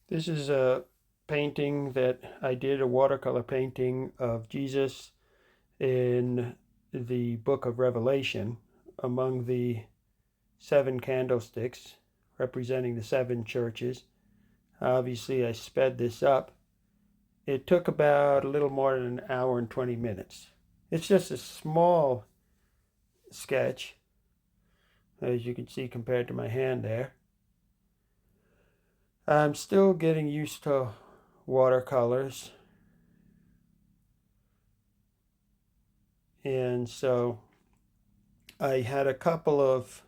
This is a painting that I did, a watercolor painting of Jesus in the book of Revelation among the seven candlesticks representing the seven churches. Obviously, I sped this up. It took about a little more than an hour and 20 minutes. It's just a small sketch, as you can see compared to my hand there. I'm still getting used to watercolors, and so I had a couple of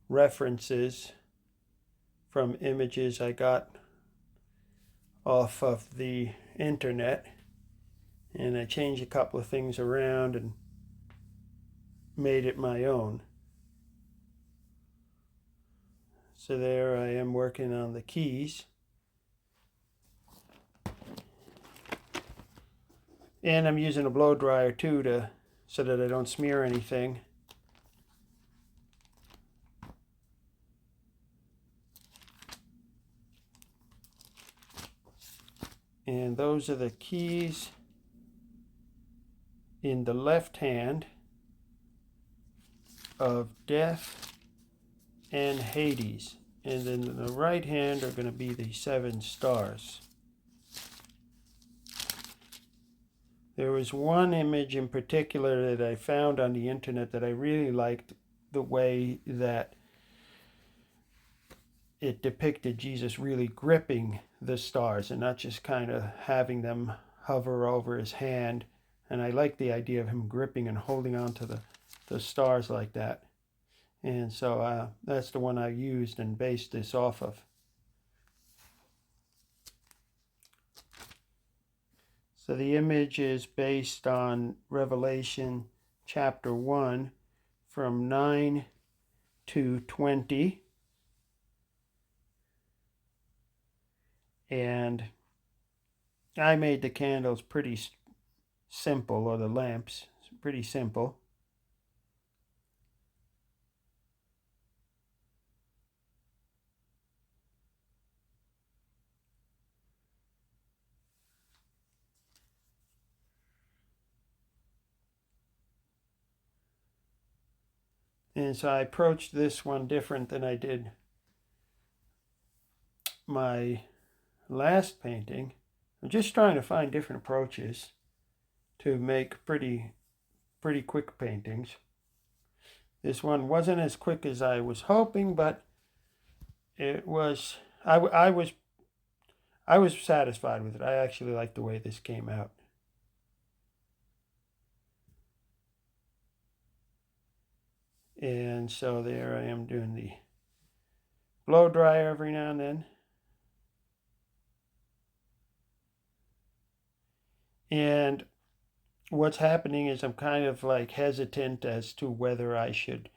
references from images I got off of the internet, and I changed a couple of things around and made it my own. So there I am working on the keys, and I'm using a blow dryer too to so that I don't smear anything. And those are the keys in the left hand of death and Hades. And then in the right hand are going to be the seven stars. There was one image in particular that I found on the internet that I really liked, the way that it depicted Jesus really gripping the stars and not just kind of having them hover over his hand. And I like the idea of him gripping and holding on to the stars like that. And so that's the one I used and based this off of. So the image is based on Revelation chapter 1 from 9 to 20. And I made the candles pretty simple, or the lamps pretty simple. And so I approached this one different than I did my last painting. I'm just trying to find different approaches to make pretty quick paintings. This one wasn't as quick as I was hoping, but it was. I was satisfied with it. I actually liked the way this came out. And so there I am doing the blow dryer every now and then. And what's happening is I'm kind of like hesitant as to whether I should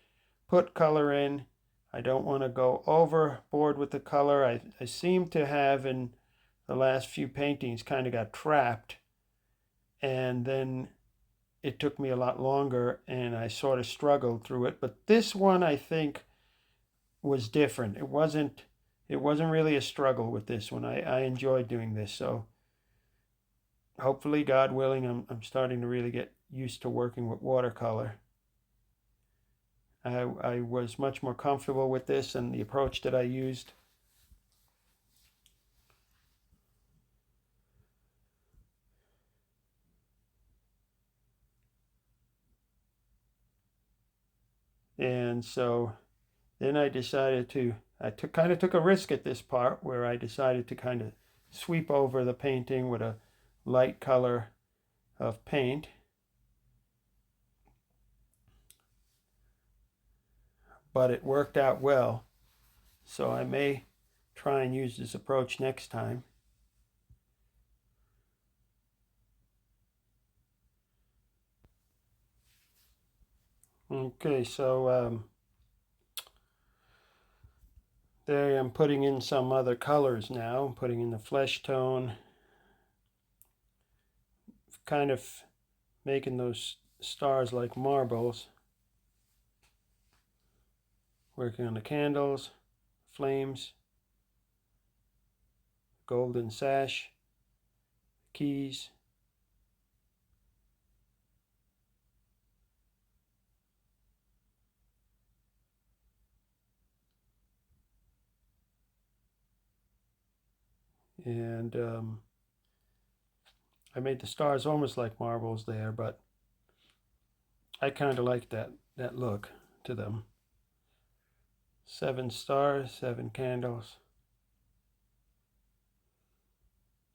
put color in. I don't want to go overboard with the color. I seem to have in the last few paintings kind of got trapped, and then it took me a lot longer and I sort of struggled through it. But this one I think was different. It wasn't really a struggle with this one. I enjoyed doing this. So hopefully, God willing, I'm starting to really get used to working with watercolor. I was much more comfortable with this and the approach that I used. And so then I decided to, kind of took a risk at this part where I decided to kind of sweep over the painting with a light color of paint. But it worked out well. So I may try and use this approach next time. Okay, so there I'm putting in some other colors now. I'm putting in the flesh tone, kind of making those stars like marbles. Working on the candles, flames. golden sash, keys. And I made the stars almost like marbles there, but I kind of like that look to them. 7 stars, 7 candles.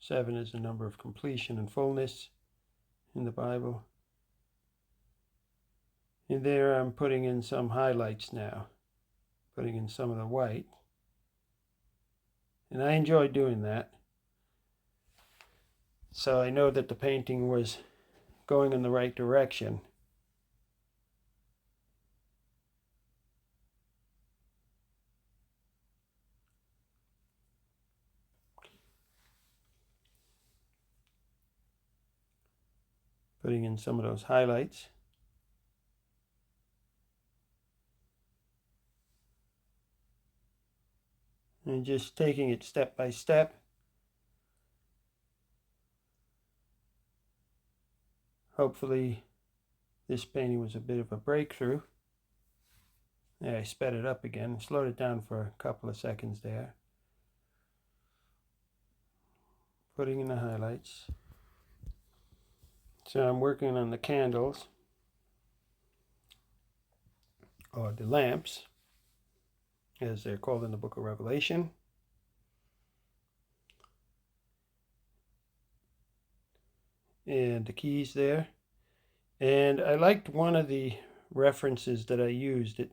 7 is the number of completion and fullness in the Bible. And there I'm putting in some highlights now, putting in some of the white. And I enjoy doing that. So I know that the painting was going in the right direction. Putting in some of those highlights. And just taking it step by step. Hopefully this painting was a bit of a breakthrough. Yeah, I sped it up again, slowed it down for a couple of seconds there. Putting in the highlights. So I'm working on the candles, or the lamps, as they're called in the book of Revelation. And the keys there. And I liked one of the references that I used. It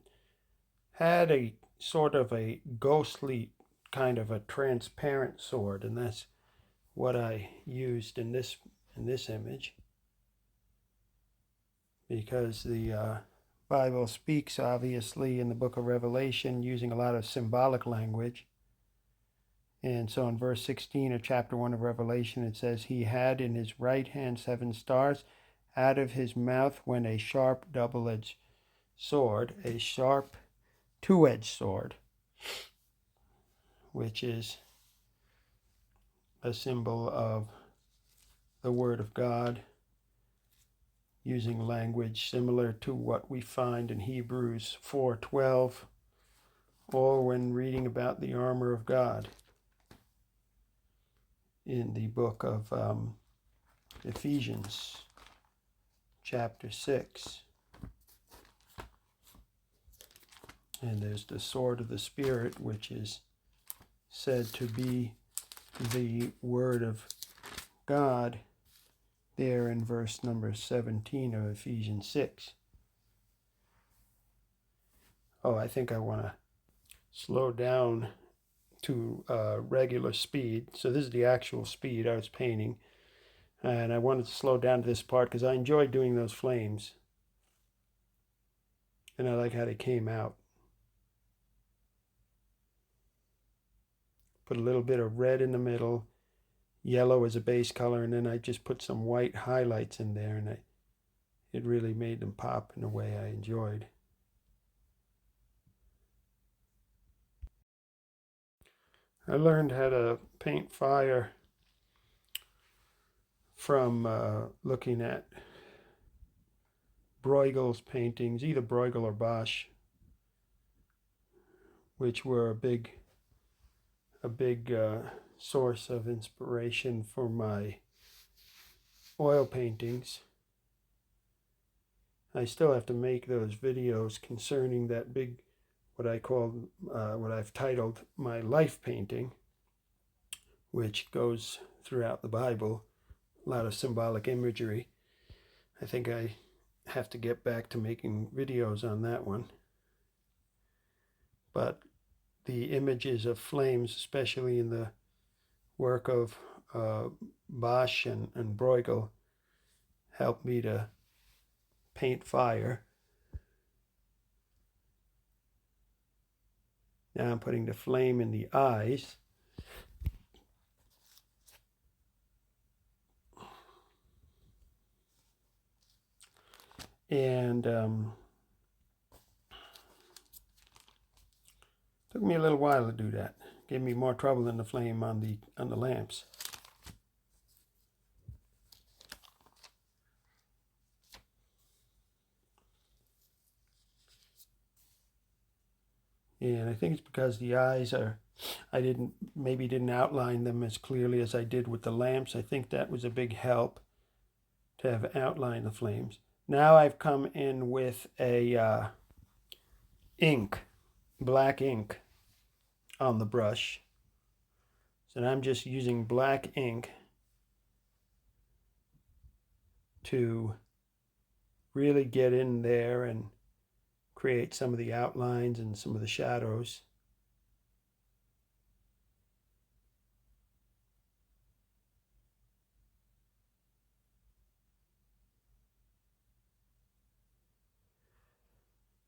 had a sort of a ghostly kind of a transparent sword, and that's what I used in this image, because the Bible speaks obviously in the book of Revelation using a lot of symbolic language. And so in verse 16 of chapter 1 of Revelation, it says, he had in his right hand 7 stars. Out of his mouth went a sharp double-edged sword, a sharp two-edged sword, which is a symbol of the Word of God, using language similar to what we find in Hebrews 4:12, or when reading about the armor of God in the book of Ephesians chapter 6. And there's the sword of the Spirit, which is said to be the Word of God there in verse number 17 of Ephesians 6. Oh, I think I want to slow down to regular speed. So this is the actual speed I was painting. And I wanted to slow down to this part because I enjoy doing those flames. And I like how they came out. Put a little bit of red in the middle, yellow as a base color, and then I just put some white highlights in there, and it really made them pop in a way I enjoyed. I learned how to paint fire from looking at Bruegel's paintings, either Bruegel or Bosch, which were a big source of inspiration for my oil paintings. I still have to make those videos concerning that big, what I've titled my life painting, which goes throughout the Bible, a lot of symbolic imagery. I think I have to get back to making videos on that one. But the images of flames, especially in the work of Bosch and Bruegel, helped me to paint fire. Now I'm putting the flame in the eyes. And took me a little while to do that. Gave me more trouble than the flame on the lamps. And I think it's because the eyes are, I maybe didn't outline them as clearly as I did with the lamps. I think that was a big help to have outlined the flames. Now I've come in with a black ink on the brush. So I'm just using black ink to really get in there and create some of the outlines and some of the shadows.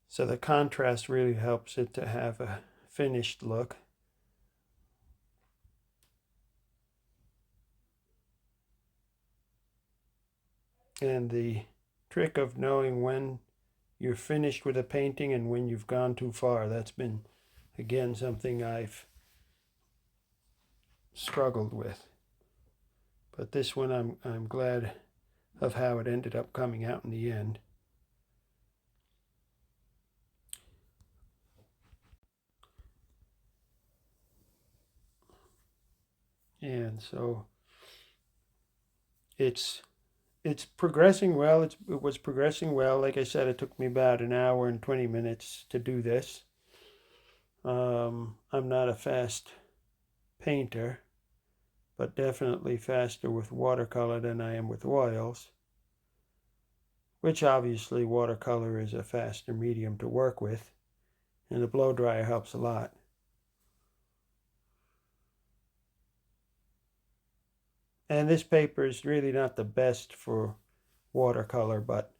So the contrast really helps it to have a finished look. And the trick of knowing when you're finished with a painting and when you've gone too far, that's been, again, something I've struggled with. But this one I'm glad of how it ended up coming out in the end. And so it's progressing well. It was progressing well. Like I said, it took me about an hour and 20 minutes to do this. I'm not a fast painter, but definitely faster with watercolor than I am with oils, which obviously watercolor is a faster medium to work with, and the blow dryer helps a lot. And this paper is really not the best for watercolor, but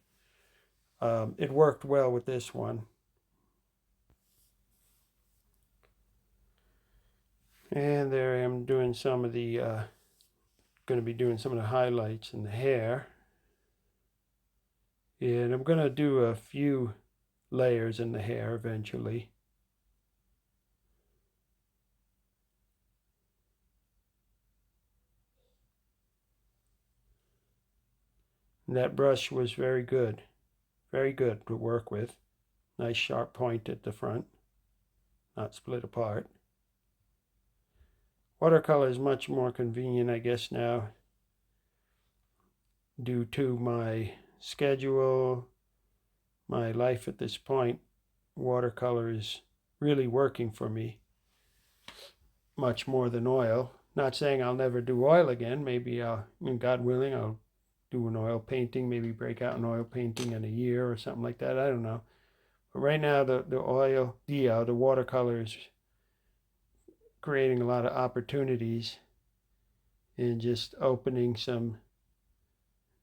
it worked well with this one. And there I am doing some of the, going to be doing some of the highlights in the hair. And I'm going to do a few layers in the hair eventually. And that brush was very good to work with. Nice sharp point at the front, not split apart. Watercolor is much more convenient, I guess, now, due to my schedule, my life at this point. Watercolor is really working for me much more than oil. Not saying I'll never do oil again. Maybe God willing, I'll do an oil painting, maybe break out an oil painting in a year or something like that. I don't know. But right now, the watercolor is creating a lot of opportunities and just opening some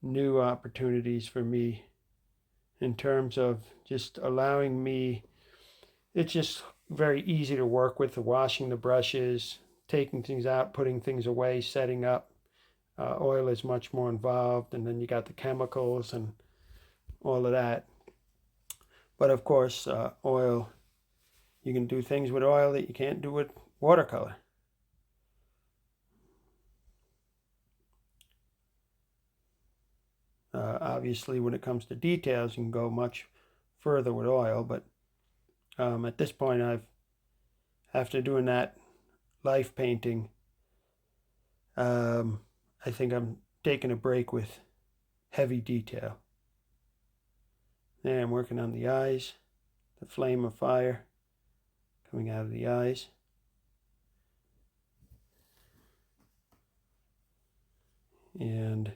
new opportunities for me in terms of just allowing me. It's just very easy to work with, the washing the brushes, taking things out, putting things away, setting up. Oil is much more involved, and then you got the chemicals and all of that. But of course, oil, you can do things with oil that you can't do with watercolor. Obviously, when it comes to details, you can go much further with oil, but at this point, after doing that life painting, I think I'm taking a break with heavy detail. Then I'm working on the eyes, the flame of fire coming out of the eyes. And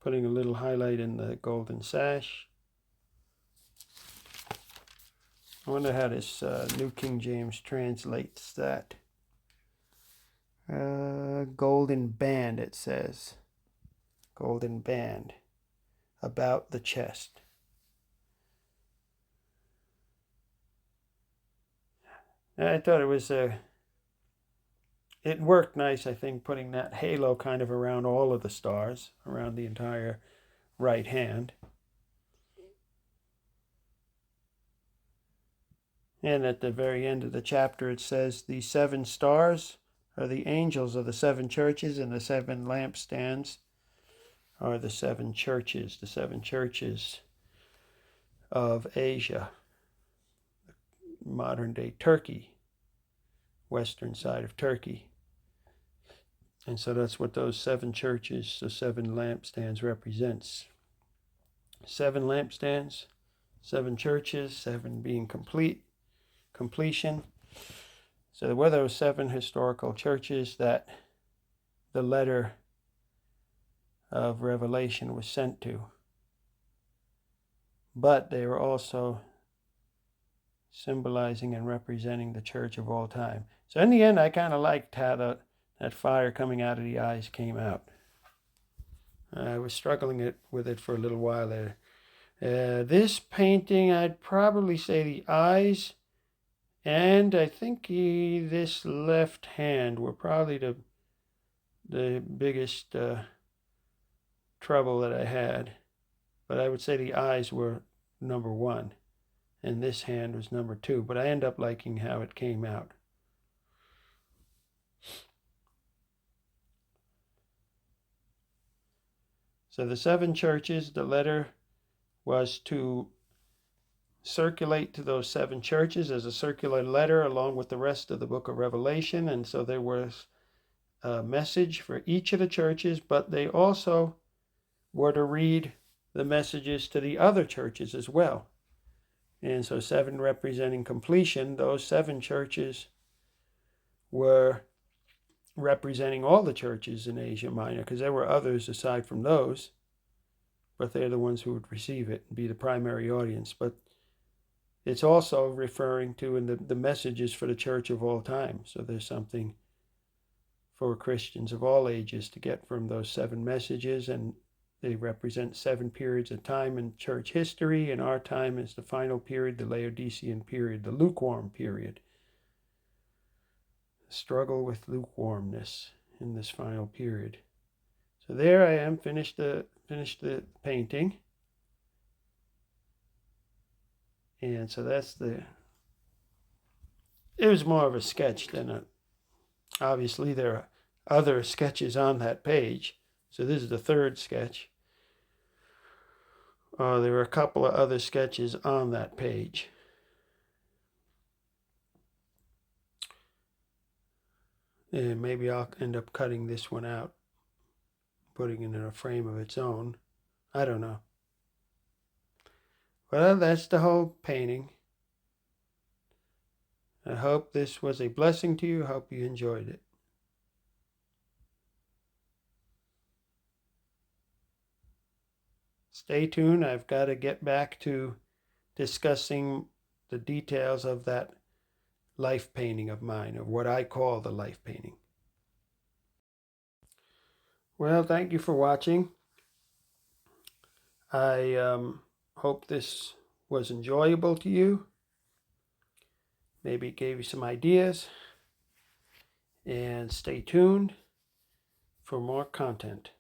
putting a little highlight in the golden sash. I wonder how this New King James translates that. Golden band, it says. Golden band about the chest. And I thought it worked nice, I think, putting that halo kind of around all of the stars, around the entire right hand. And at the very end of the chapter, it says the 7 stars are the angels of the 7 churches, and the 7 lampstands are the 7 churches of Asia, modern day Turkey, western side of Turkey. And so that's what those 7 churches, the 7 lampstands represents. 7 lampstands, 7 churches, 7 being completion. So there were those 7 historical churches that the letter of Revelation was sent to. But they were also symbolizing and representing the church of all time. So in the end, I kind of liked how that fire coming out of the eyes came out. I was struggling with it for a little while there. This painting, I'd probably say the eyes and I think this left hand were probably the biggest trouble that I had. But I would say the eyes were number 1 and this hand was number 2. But I end up liking how it came out. So the 7 churches, the letter was to circulate to those 7 churches as a circular letter along with the rest of the book of Revelation. And so there was a message for each of the churches, but they also were to read the messages to the other churches as well. And so 7 representing completion, those 7 churches were representing all the churches in Asia Minor, because there were others aside from those, but they're the ones who would receive it and be the primary audience. But it's also referring to in the messages for the church of all time. So there's something for Christians of all ages to get from those 7 messages, and they represent 7 periods of time in church history, and our time is the final period, the Laodicean period, the lukewarm period. Struggle with lukewarmness in this final period. So there I am, finished the painting. And so that's it was more of a sketch than obviously there are other sketches on that page. So this is the 3rd sketch. There were a couple of other sketches on that page. And maybe I'll end up cutting this one out, putting it in a frame of its own. I don't know. Well, that's the whole painting. I hope this was a blessing to you. I hope you enjoyed it. Stay tuned. I've got to get back to discussing the details of that life painting of mine, or what I call the life painting. Well, thank you for watching. I hope this was enjoyable to you. Maybe it gave you some ideas. And stay tuned for more content.